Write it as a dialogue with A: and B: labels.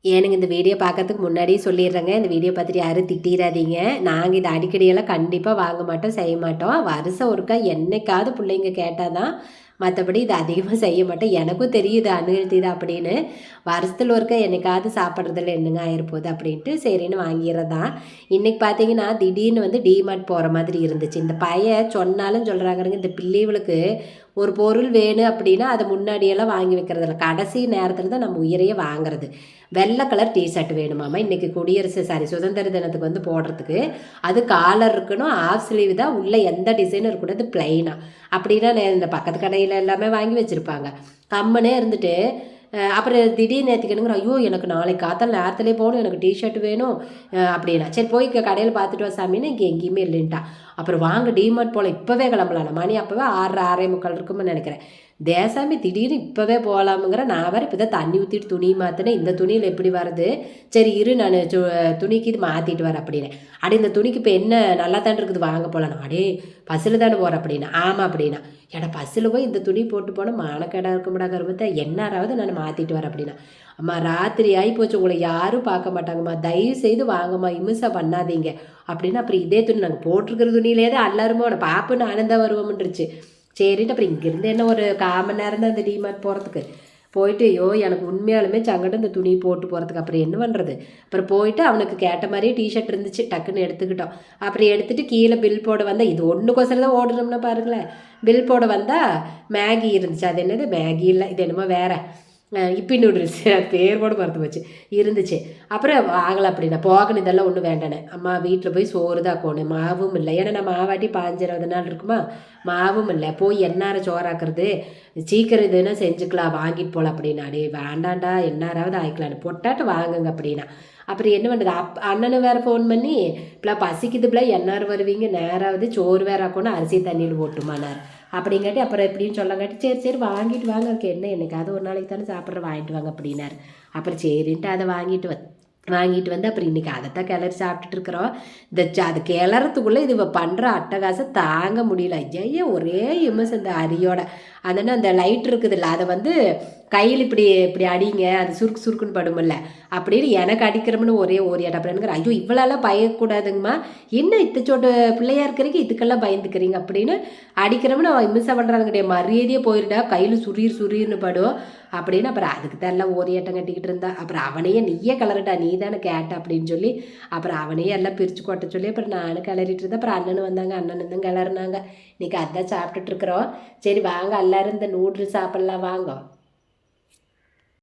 A: ஏனுங்க இந்த வீடியோ பார்க்கறதுக்கு முன்னாடியே சொல்லிடுறேங்க, இந்த வீடியோ பார்த்துட்டு யாரும் திட்டிடாதீங்க. நாங்கள் இதை அடிக்கடியெல்லாம் கண்டிப்பாக வாங்க மாட்டோம், செய்ய மாட்டோம். வருஷம் ஒருக்கா என்னைக்காவது பிள்ளைங்க கேட்டால் தான், மற்றபடி இது அதிகமாக செய்ய மாட்டோம். எனக்கும் தெரியுது அன்ஹெல்த்தி தான் அப்படின்னு. வருஷத்தில் ஒருக்கா என்னைக்காவது சாப்பிட்றதுல என்னங்க ஆயிருப்போகுது அப்படின்ட்டு சரின்னு வாங்கிடுறது தான். இன்றைக்கி பார்த்தீங்கன்னா திடீர்னு வந்து டிமார்ட் போகிற மாதிரி இருந்துச்சு. இந்த பையன் சொன்னாலும் சொல்கிறாங்கிறங்க, இந்த பிள்ளைகளுக்கு ஒரு பொருள் வேணும் அப்படின்னா அதை முன்னாடியெல்லாம் வாங்கி வைக்கிறதில்ல, கடைசி நேரத்தில் தான் நம்ம உயிரையே வாங்குறது. வெள்ளை கலர் டிஷர்ட் வேணுமாம்மா இன்றைக்கி சுதந்திர தினத்துக்கு வந்து போடுறதுக்கு. அது காலர் இருக்கணும், ஆஃப் ஸ்லீவ் தான், உள்ளே எந்த டிசைனும் இருக்கக்கூடாது, பிளைனாக. அப்படின்னா இந்த பக்கத்து கடையில் எல்லாமே வாங்கி வச்சுருப்பாங்க. கம்முனே இருந்துட்டு அப்புறம் திடீர்னு நேற்றுக்கணுங்கிற, ஐயோ எனக்கு நாளைக்கு காத்தால் நேரத்துலேயே போகணும், எனக்கு டிஷர்ட் வேணும் அப்படின்னா. சரி போய் கடையில் பார்த்துட்டு வா சாமின்னு இங்கே எங்கேயுமே இல்லைன்ட்டா. அப்புறம் வாங்க டிமார்ட் போகலாம், இப்போவே கிளம்பலாம். மணி அப்போவே 6:30 6:45 இருக்கும்னு நினைக்கிறேன். தேசாமி திடீர்னு இப்போவே போகலாமுங்கிற, நான் வேறு இப்போ தான் தண்ணி ஊற்றிட்டு துணி மாற்றினேன், இந்த துணியில் எப்படி வருது, சரி இரு நான் துணிக்கு இது மாற்றிட்டு வரேன் அப்படின்னு. அடி இந்த துணிக்கு இப்போ என்ன நல்லா தான் இருக்குது, வாங்க போகலாம். அடே பஸ்ஸில் தானே போகிறேன் அப்படின்னா. ஆமாம் அப்படின்னா. ஏடா பஸ்ஸில் போய் இந்த துணி போட்டு போனால் மானக்கேடாக இருக்கும்டா கருமத்தை, என்னாராவது நான் மாற்றிட்டு வரேன் அப்படின்னா. அம்மா ராத்திரி ஆகி போச்சு, உங்களை யாரும் பார்க்க மாட்டாங்கம்மா, தயவு செய்து வாங்கம்மா, இம்சை பண்ணாதீங்க அப்படின்னு. அப்புறம் இதே துணி நாங்கள் போட்டிருக்கிற துணியிலே தான் எல்லாருமே உன்னை பாப்புன்னு ஆனந்தாக வருவோம்ன்றுச்சு. சரின்ட்டு அப்புறம் இங்கேருந்து என்ன ஒரு 1/4 மணி நேரம் தான் இந்த டிமார்ட் போகிறதுக்கு. போயிட்டு ஐயோ எனக்கு உண்மையாலுமே சங்கடம் இந்த துணி போட்டு போகிறதுக்கு. அப்புறம் என்ன பண்ணுறது, அப்புறம் போயிட்டு அவனுக்கு கேட்ட மாதிரியே டிஷர்ட் இருந்துச்சு, டக்குன்னு எடுத்துக்கிட்டோம். அப்புறம் எடுத்துகிட்டு கீழே பில் போட வந்தால், இது ஒன்றுக்கோசரம் தான் ஓடுறோம்னா பாருங்களேன். பில் போட வந்தால் மேகி இருந்துச்சு. அது என்னது மேகி இல்லை, இது என்னமோ வேறு இப்பி நூடுல்ஸ், பேர் கூட மறந்து போச்சு, இருந்துச்சு. அப்புறம் ஆகலை அப்படின்னா போகணும், இதெல்லாம் ஒன்றும் வேண்டானே. அம்மா வீட்டில் போய் சோறு தான் ஆக்கணும், மாவும் இல்லை, ஏன்னா நான் மாவாட்டி 15-20 நாள் இருக்குமா, மாவும் இல்லை, போய் எந்நேரம் சோறாக்குறது, சீக்கிரம் இதுன்னா செஞ்சுக்கலாம், வாங்கிட்டு போகலாம் அப்படின்னா. அடே வேண்டாண்டா, எந்நேராவது ஆயிக்கலான்னு பொட்டாட்டு வாங்குங்க அப்படின்னா. அப்புறம் என்ன பண்ணுறது, அண்ணனு வேறு ஃபோன் பண்ணி இப்பெல்லாம் பசிக்குதுப்பில எந்நேரம் வருவீங்க, நேராவது சோறு வேறு ஆக்கணும், அரிசி தண்ணியில் போட்டுமானார் அப்படிங்காட்டி. அப்புறம் எப்படின்னு சொல்லங்காட்டி, சரி சரி வாங்கிட்டு வாங்க, அதுக்கு என்ன, என்னைக்காவது ஒரு நாளைக்கு தானே சாப்பிட்ற, வாங்கிட்டு வாங்க அப்படின்னாரு. அப்புறம் சரின்ட்டு அதை வாங்கிட்டு வந்து அப்புறம் இன்றைக்கி அதைத்தான் கிளறி சாப்பிட்டுட்டு இருக்கிறோம். அது கிளறத்துக்குள்ளே இது பண்ணுற அட்டகாசம் தாங்க முடியல. ஐயா ஒரே இமஸ் இந்த அரியோட அதனால் அந்த லைட் இருக்குதுல்ல, அதை வந்து கையில் இப்படி இப்படி அடிங்க, அது சுருக்கு சுருக்குன்னு படுமில்ல அப்படின்னு எனக்கு அடிக்கிறோம்னு ஒரே ஓரியாட்ட. அப்புறம் எனக்கு ஐயோ இவ்வளோலாம் பயக்கூடாதுங்கம்மா, என்ன இத்தச்சோட்ட பிள்ளையா இருக்கிறீங்க, இதுக்கெல்லாம் பயந்துக்கிறீங்க அப்படின்னு அடிக்கிறோம்னு இம்சை பண்ணுறாங்க கிடையாது, மரியாதையே போயிருடா, கையில் சுரீர்னு படும் அப்படின்னு. அப்புறம் அதுக்கு தான் எல்லாம் ஓரியாட்டம் கட்டிக்கிட்டு இருந்தா. அப்புறம் அவனையே நீயே கலருடா, நீ தானே கேட்ட அப்படின்னு சொல்லி அப்புறம் அவனையே எல்லாம் பிரித்து கொட்ட சொல்லி அப்புறம் நானும் கிளறிட்டு இருந்தேன். அப்புறம் அண்ணனும் வந்தாங்க, அண்ணனும் தான் கிளறினாங்க. இன்றைக்கி அதான் சாப்பிட்டுட்டு இருக்கிறோம். சரி வாங்க எல்லோரும் இந்த நூடுல்ஸ் சாப்பிட்லாம் வாங்க.